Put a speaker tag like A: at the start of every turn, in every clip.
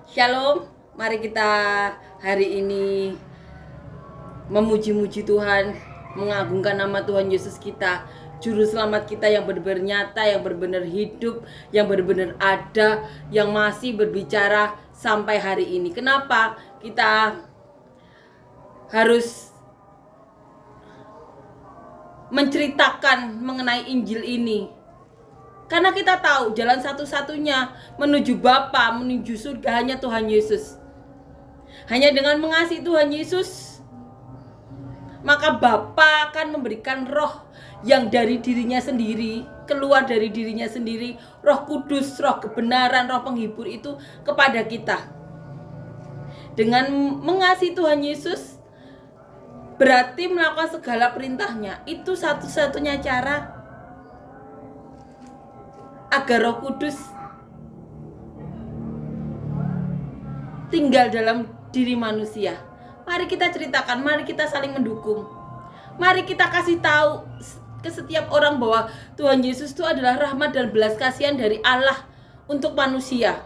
A: Shalom, mari kita hari ini memuji-muji Tuhan, mengagungkan nama Tuhan Yesus kita, Juru Selamat kita yang benar-benar nyata, yang benar-benar hidup, yang benar-benar ada, yang masih berbicara sampai hari ini. Kenapa kita harus menceritakan mengenai Injil ini? Karena kita tahu jalan satu-satunya menuju Bapa, menuju surga hanya Tuhan Yesus. Hanya dengan mengasihi Tuhan Yesus, maka Bapa akan memberikan roh yang dari dirinya sendiri, keluar dari dirinya sendiri, Roh Kudus, roh kebenaran, roh penghibur itu kepada kita. Dengan mengasihi Tuhan Yesus, berarti melakukan segala perintahnya. Itu satu-satunya cara agar Roh Kudus tinggal dalam diri manusia. Mari kita ceritakan, mari kita saling mendukung. Mari kita kasih tahu ke setiap orang bahwa Tuhan Yesus itu adalah rahmat dan belas kasihan dari Allah untuk manusia.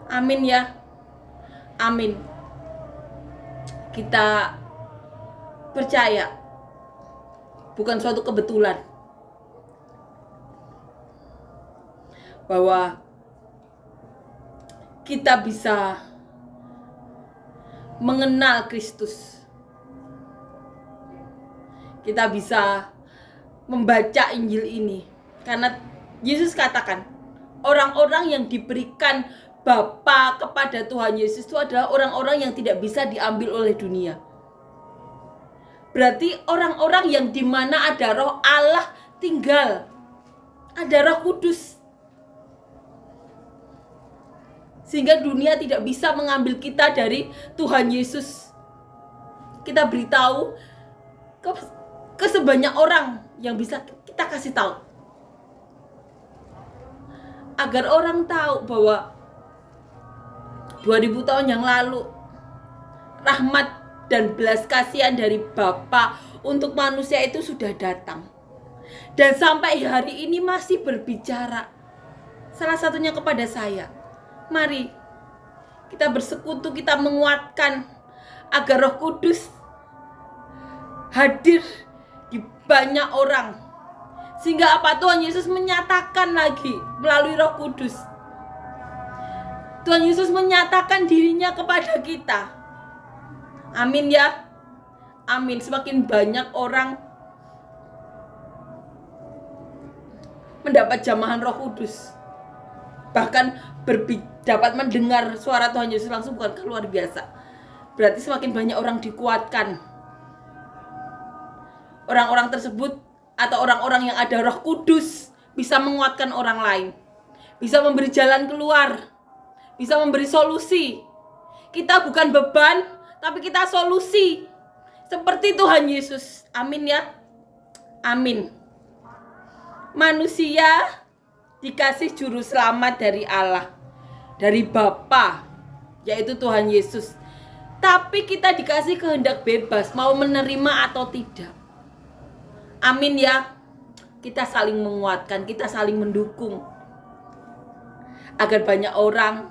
A: Amin ya. Amin. Kita percaya bukan suatu kebetulan bahwa kita bisa mengenal Kristus. Kita bisa membaca Injil ini karena Yesus katakan, orang-orang yang diberikan Bapa kepada Tuhan Yesus itu adalah orang-orang yang tidak bisa diambil oleh dunia. Berarti orang-orang yang dimana ada roh Allah tinggal, ada Roh Kudus, sehingga dunia tidak bisa mengambil kita dari Tuhan Yesus. Kita beritahu ke sebanyak orang yang bisa kita kasih tahu, agar orang tahu bahwa 2000 tahun yang lalu rahmat dan belas kasihan dari Bapa untuk manusia itu sudah datang, dan sampai hari ini masih berbicara, salah satunya kepada saya. Mari kita bersekutu, kita menguatkan agar Roh Kudus hadir di banyak orang, sehingga apa? Tuhan Yesus menyatakan lagi melalui Roh Kudus. Tuhan Yesus menyatakan dirinya kepada kita. Amin ya. Amin. Semakin banyak orang mendapat jamahan Roh Kudus, bahkan dapat mendengar suara Tuhan Yesus langsung, bukan luar biasa. Berarti semakin banyak orang dikuatkan. Orang-orang tersebut atau orang-orang yang ada Roh Kudus bisa menguatkan orang lain, bisa memberi jalan keluar, bisa memberi solusi. Kita bukan beban, tapi kita solusi seperti Tuhan Yesus. Amin ya. Amin. Manusia dikasih juru selamat dari Allah, dari Bapa, yaitu Tuhan Yesus. Tapi kita dikasih kehendak bebas, mau menerima atau tidak. Amin ya. Kita saling menguatkan, kita saling mendukung, agar banyak orang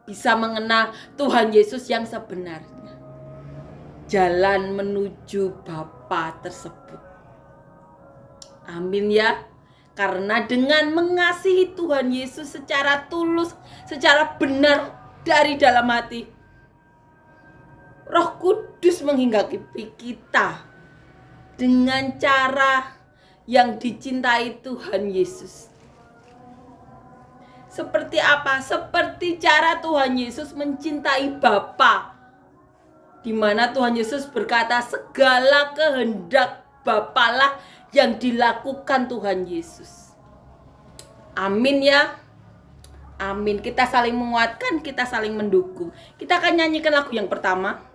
A: bisa mengenal Tuhan Yesus yang sebenarnya, jalan menuju Bapa tersebut. Amin ya. Karena dengan mengasihi Tuhan Yesus secara tulus, secara benar dari dalam hati, Roh Kudus menghinggapi kita dengan cara yang dicintai Tuhan Yesus. Seperti apa? Seperti cara Tuhan Yesus mencintai Bapa, di mana Tuhan Yesus berkata, segala kehendak Bapalah yang dilakukan Tuhan Yesus. Amin ya. Amin. Kita saling menguatkan, kita saling mendukung. Kita akan nyanyikan lagu yang pertama.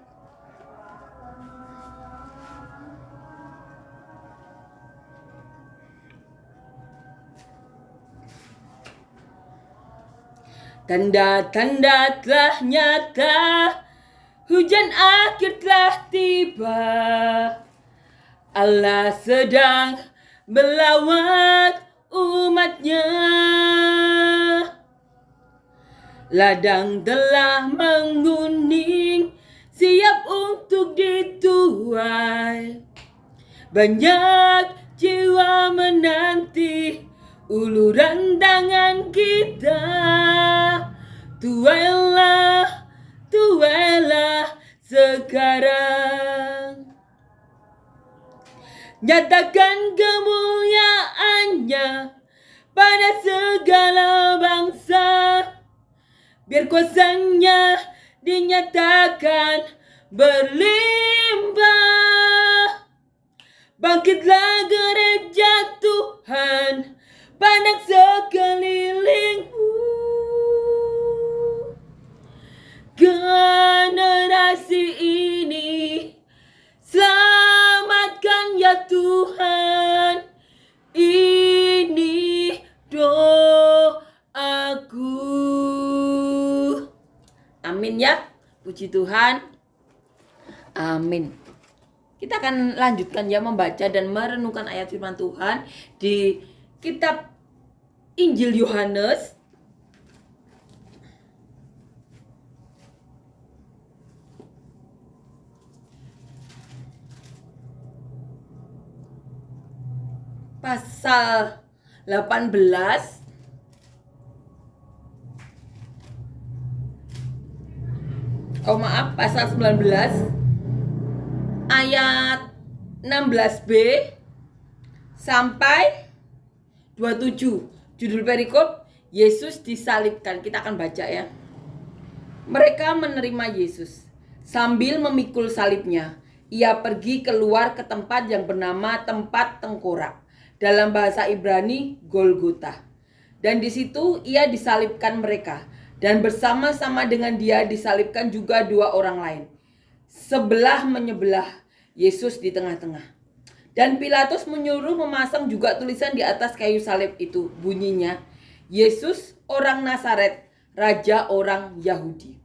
A: Tanda-tanda telah nyata, hujan akhir telah tiba. Allah sedang melawat umatnya. ladang telah menguning, siap untuk dituai. Banyak jiwa menanti uluran tangan kita. Tuailah, tuailah sekarang. Nyatakan kemuliaannya pada segala bangsa. Biar kuasanya dinyatakan berlimpah. Bangkitlah gereja Tuhan, pandang sekelilingmu. Generasi ini selamatkan ya Tuhan. Ini doaku. Amin ya. Puji Tuhan. Amin. Kita akan lanjutkan ya membaca dan merenungkan ayat firman Tuhan di kitab Injil Yohanes pasal 18 pasal 19 ayat 16b sampai 27. Judul perikop, Yesus disalibkan. Kita akan baca ya. Mereka menerima Yesus. Sambil memikul salibnya, ia pergi keluar ke tempat yang bernama tempat tengkorak. Dalam bahasa Ibrani, Golgota. Dan di situ ia disalibkan mereka. Dan bersama-sama dengan dia disalibkan juga dua orang lain. Sebelah menyebelah, Yesus di tengah-tengah. Dan Pilatus menyuruh memasang juga tulisan di atas kayu salib itu. Bunyinya, Yesus orang Nazaret, Raja orang Yahudi.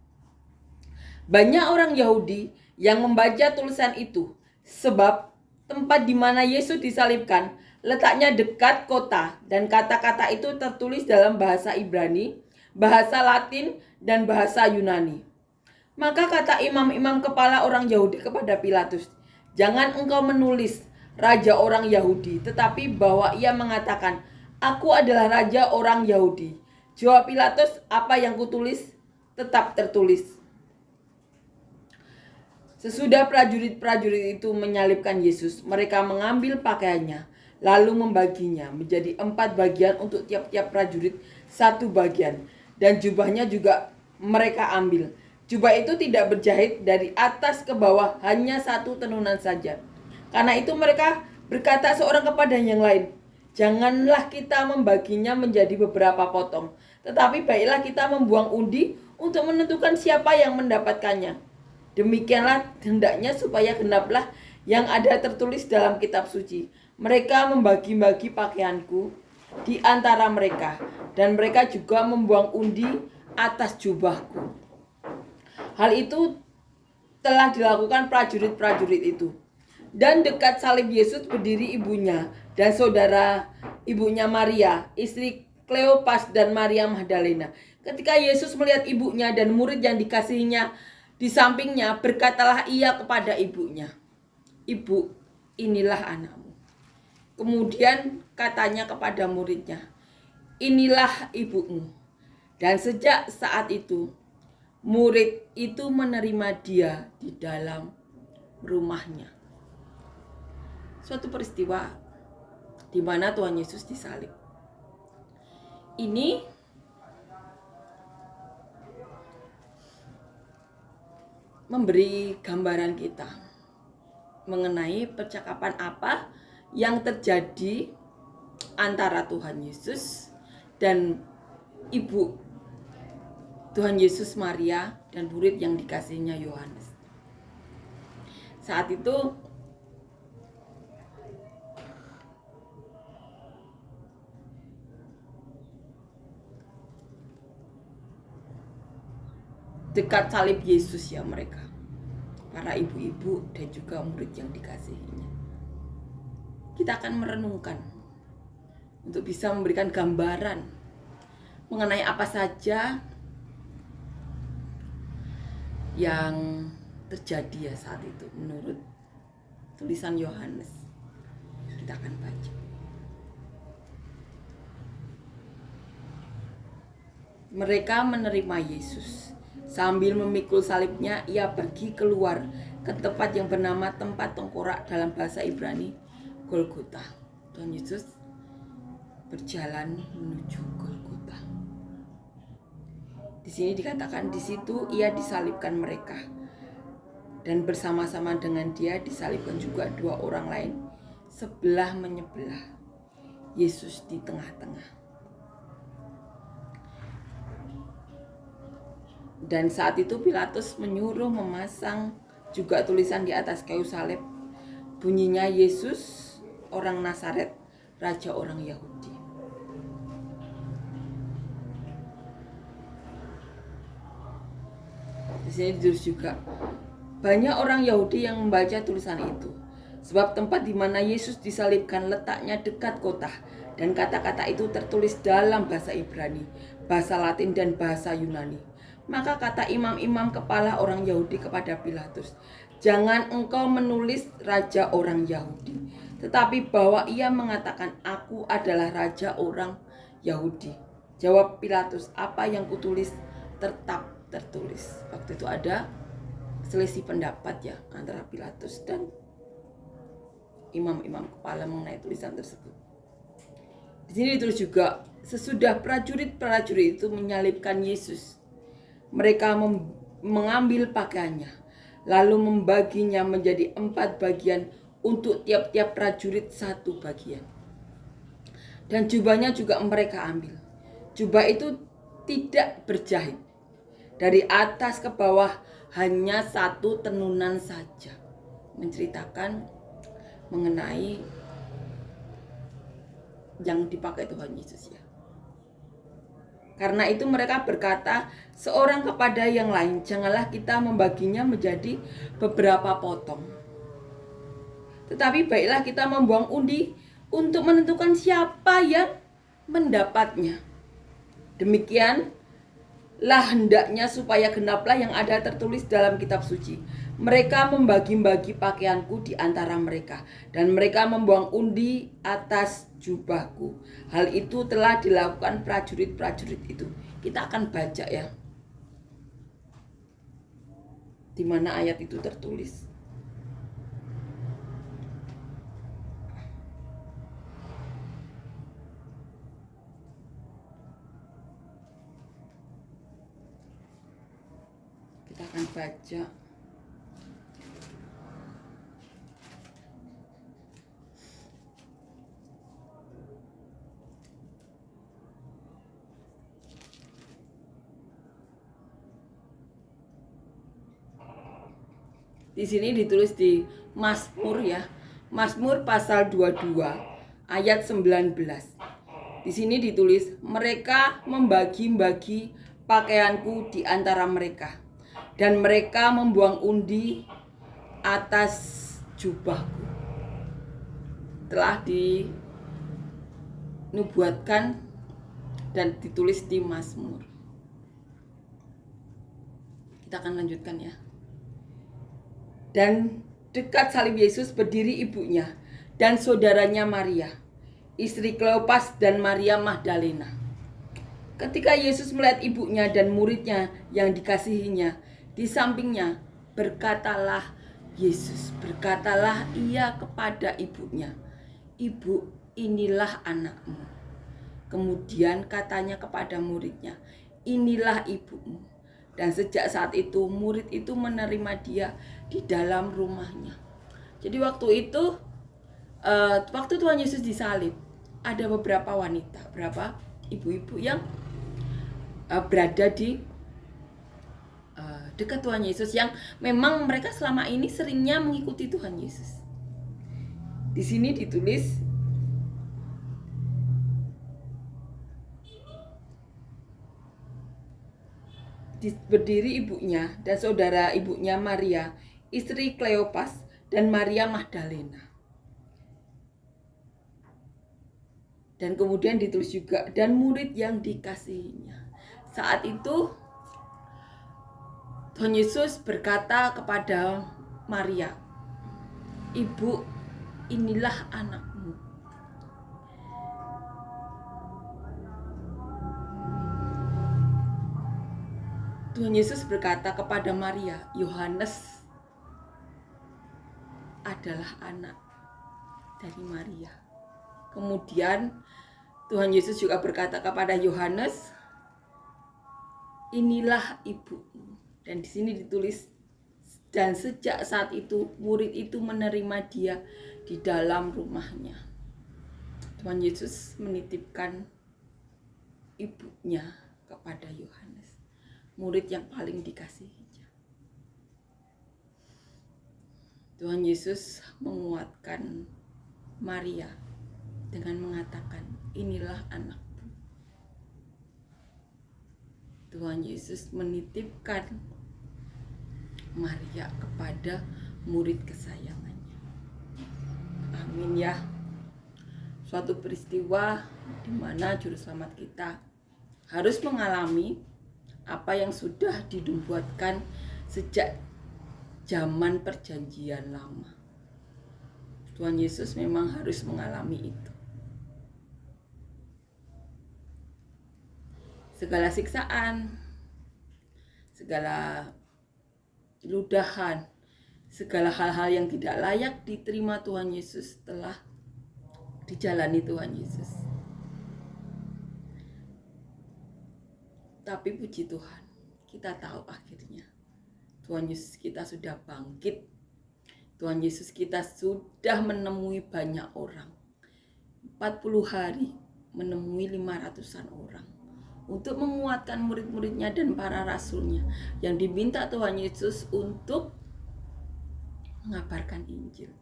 A: Banyak orang Yahudi yang membaca tulisan itu, sebab tempat di mana Yesus disalibkan letaknya dekat kota, dan kata-kata itu tertulis dalam bahasa Ibrani, bahasa Latin, dan bahasa Yunani. Maka kata imam-imam kepala orang Yahudi kepada Pilatus, "Jangan engkau menulis Raja orang Yahudi, tetapi bahwa ia mengatakan, Aku adalah Raja orang Yahudi." Jawab Pilatus, "Apa yang kutulis tetap tertulis." Sesudah prajurit-prajurit itu menyalibkan Yesus, mereka mengambil pakaiannya, lalu membaginya menjadi 4 bagian untuk tiap-tiap prajurit 1 bagian. Dan jubahnya juga mereka ambil. Jubah itu tidak berjahit dari atas ke bawah, hanya 1 tenunan saja. Karena itu mereka berkata seorang kepada yang lain, "Janganlah kita membaginya menjadi beberapa potong, tetapi baiklah kita membuang undi untuk menentukan siapa yang mendapatkannya. Demikianlah hendaknya supaya genaplah yang ada tertulis dalam kitab suci. Mereka membagi-bagi pakaianku di antara mereka, dan mereka juga membuang undi atas jubahku." Hal itu telah dilakukan prajurit-prajurit itu. Dan dekat salib Yesus berdiri ibunya dan saudara ibunya Maria, istri Kleopas dan Maria Magdalena. Ketika Yesus melihat ibunya dan murid yang dikasihinya di sampingnya, berkatalah ia kepada ibunya, "Ibu, inilah anakmu." Kemudian katanya kepada muridnya, "Inilah ibumu." Dan sejak saat itu, murid itu menerima dia di dalam rumahnya. Suatu peristiwa di mana Tuhan Yesus disalib. Ini memberi gambaran kita mengenai percakapan apa yang terjadi antara Tuhan Yesus dan ibu Tuhan Yesus, Maria, dan murid yang dikasihinya Yohanes. Saat itu dekat salib Yesus ya mereka, para ibu-ibu dan juga murid yang dikasihinya. Kita akan merenungkan untuk bisa memberikan gambaran mengenai apa saja yang terjadi ya saat itu menurut tulisan Yohanes. Kita akan baca. Mereka menerima Yesus. Sambil memikul salibnya, ia pergi keluar ke tempat yang bernama tempat tengkorak, dalam bahasa Ibrani Golgota. Tuhan Yesus berjalan menuju Golgota. Di sini dikatakan di situ ia disalibkan mereka, dan bersama-sama dengan dia disalibkan juga dua orang lain, sebelah menyebelah, Yesus di tengah-tengah. Dan saat itu Pilatus menyuruh memasang juga tulisan di atas kayu salib, bunyinya Yesus orang Nazaret, Raja orang Yahudi. Di sini ditulis juga, banyak orang Yahudi yang membaca tulisan itu, sebab tempat di mana Yesus disalibkan letaknya dekat kota, dan kata-kata itu tertulis dalam bahasa Ibrani, bahasa Latin, dan bahasa Yunani. Maka kata imam-imam kepala orang Yahudi kepada Pilatus, jangan engkau menulis Raja orang Yahudi, tetapi bahwa ia mengatakan, aku adalah Raja orang Yahudi. Jawab Pilatus, apa yang kutulis tetap tertulis. Waktu itu ada selisih pendapat ya antara Pilatus dan imam-imam kepala mengenai tulisan tersebut. Di sini ditulis juga, sesudah prajurit-prajurit itu menyalibkan Yesus, mereka mengambil pakaiannya, lalu membaginya menjadi 4 bagian, untuk tiap-tiap prajurit 1 bagian. Dan jubahnya juga mereka ambil. Jubah itu tidak berjahit, dari atas ke bawah hanya 1 tenunan saja. Menceritakan mengenai yang dipakai Tuhan Yesus ya. Karena itu mereka berkata seorang kepada yang lain, janganlah kita membaginya menjadi beberapa potong, tetapi baiklah kita membuang undi untuk menentukan siapa yang mendapatnya. Demikianlah hendaknya supaya genaplah yang ada tertulis dalam kitab suci. Mereka membagi-bagi pakaianku di antara mereka, dan mereka membuang undi atas jubahku. Hal itu telah dilakukan prajurit-prajurit itu. Kita akan baca ya, di mana ayat itu tertulis. Kita akan baca. Di sini ditulis di Mazmur ya. Mazmur pasal 22 ayat 19. Di sini ditulis, mereka membagi-bagi pakaianku di antara mereka, dan mereka membuang undi atas jubahku. Telah dinubuatkan dan ditulis di Mazmur. Kita akan lanjutkan ya. Dan dekat salib Yesus berdiri ibunya dan saudaranya Maria, istri Kleopas dan Maria Magdalena. Ketika Yesus melihat ibunya dan muridnya yang dikasihinya di sampingnya, berkatalah ia kepada ibunya, ibu, inilah anakmu. Kemudian katanya kepada muridnya, inilah ibumu. Dan sejak saat itu murid itu menerima dia di dalam rumahnya. Jadi waktu itu, waktu Tuhan Yesus disalib, ada beberapa wanita, berapa ibu-ibu yang berada di dekat Tuhan Yesus, yang memang mereka selama ini seringnya mengikuti Tuhan Yesus. Di sini ditulis, berdiri ibunya dan saudara ibunya Maria, istri Kleopas dan Maria Magdalena. Dan kemudian ditulis juga, dan murid yang dikasihinya. Saat itu Tuhan Yesus berkata kepada Maria, "Ibu, inilah anakmu." Tuhan Yesus berkata kepada Maria, "Yohanes adalah anak dari Maria." Kemudian Tuhan Yesus juga berkata kepada Yohanes, "Inilah ibumu." Dan di sini ditulis, dan sejak saat itu murid itu menerima dia di dalam rumahnya. Tuhan Yesus menitipkan ibunya kepada Yohanes, murid yang paling dikasihinya. Tuhan Yesus menguatkan Maria dengan mengatakan, "Inilah anakku." Tuhan Yesus menitipkan Maria kepada murid kesayangannya. Amin ya. Suatu peristiwa di mana juru selamat kita harus mengalami apa yang sudah dinubuatkan sejak zaman perjanjian lama. Tuhan Yesus memang harus mengalami itu. Segala siksaan, segala ludahan, segala hal-hal yang tidak layak diterima Tuhan Yesus telah dijalani Tuhan Yesus. Tapi puji Tuhan, kita tahu akhirnya Tuhan Yesus kita sudah bangkit. Tuhan Yesus kita sudah menemui banyak orang. 40 hari menemui 500-an orang untuk menguatkan murid-muridnya dan para rasulnya yang diminta Tuhan Yesus untuk mengabarkan Injil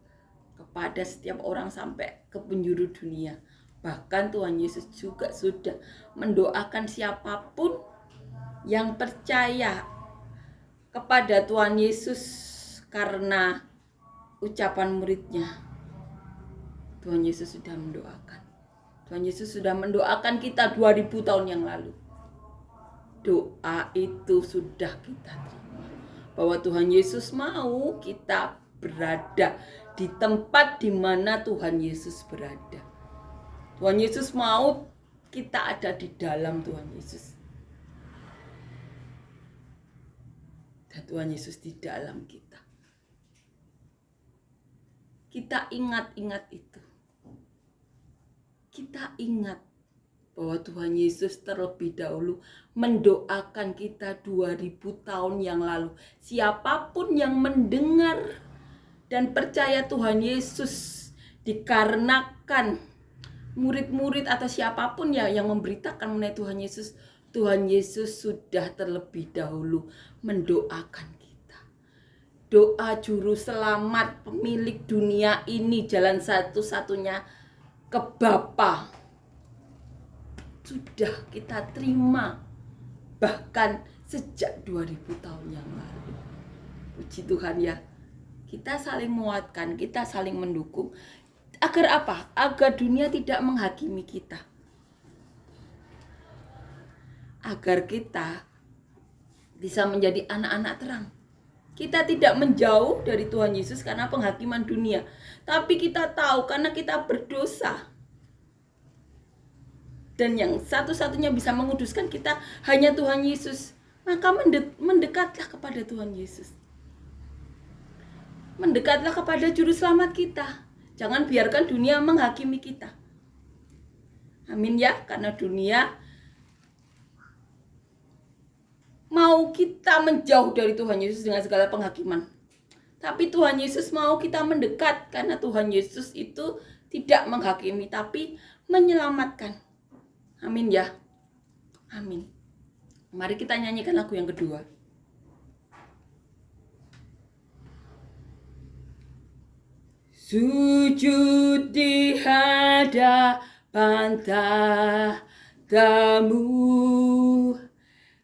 A: kepada setiap orang sampai ke penjuru dunia. Bahkan Tuhan Yesus juga sudah mendoakan siapapun yang percaya kepada Tuhan Yesus karena ucapan muridnya. Tuhan Yesus sudah mendoakan. Tuhan Yesus sudah mendoakan kita 2000 tahun yang lalu. Doa itu sudah kita terima. Bahwa Tuhan Yesus mau kita berada di tempat di mana Tuhan Yesus berada. Tuhan Yesus mau kita ada di dalam Tuhan Yesus. Dan Tuhan Yesus di dalam kita. Kita ingat-ingat itu. Kita ingat bahwa Tuhan Yesus terlebih dahulu mendoakan kita 2000 tahun yang lalu. Siapapun yang mendengar dan percaya Tuhan Yesus, dikarenakan murid-murid atau siapapun ya yang memberitakan mengenai Tuhan Yesus, Tuhan Yesus sudah terlebih dahulu mendoakan kita. Doa juru selamat pemilik dunia ini, jalan satu-satunya ke Bapa, sudah kita terima bahkan sejak 2000 tahun yang lalu. Puji Tuhan ya. Kita saling menguatkan, kita saling mendukung. Agar apa? Agar dunia tidak menghakimi kita. Agar kita bisa menjadi anak-anak terang. Kita tidak menjauh dari Tuhan Yesus karena penghakiman dunia. Tapi kita tahu karena kita berdosa. Dan yang satu-satunya bisa menguduskan kita hanya Tuhan Yesus. Maka mendekatlah kepada Tuhan Yesus. Mendekatlah kepada juru selamat kita. Jangan biarkan dunia menghakimi kita. Amin ya, karena dunia mau kita menjauh dari Tuhan Yesus dengan segala penghakiman. Tapi Tuhan Yesus mau kita mendekat karena Tuhan Yesus itu tidak menghakimi tapi menyelamatkan. Amin ya. Amin. Mari kita nyanyikan lagu yang kedua. Sujud di hadapan tahtamu,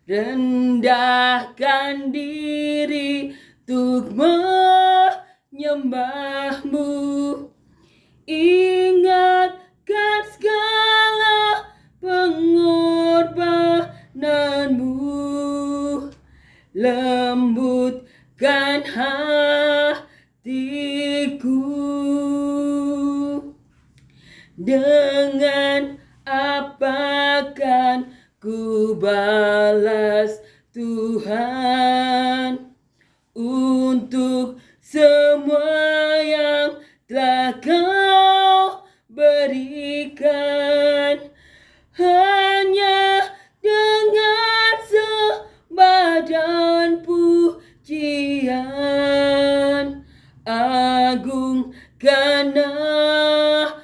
A: rendahkan diri untuk menyembahmu. Ingatkan segala pengorbananmu, lembutkan hatiku. Dengan apa kan ku balas Tuhan untuk semua yang telah Kau berikan? Hanya dengan sebadan pujian, agungkan namamu.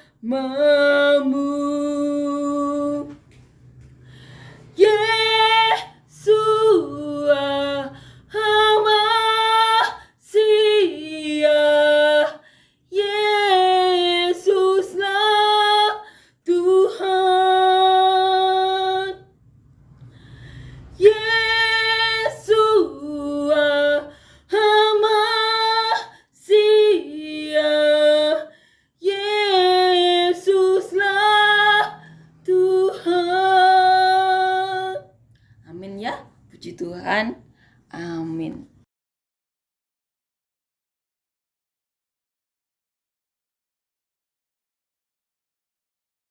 A: Yesus, Masia, Yesuslah Tuhan. Yesus, Masia, Yesuslah Tuhan. Amin ya, puji Tuhan. Amin.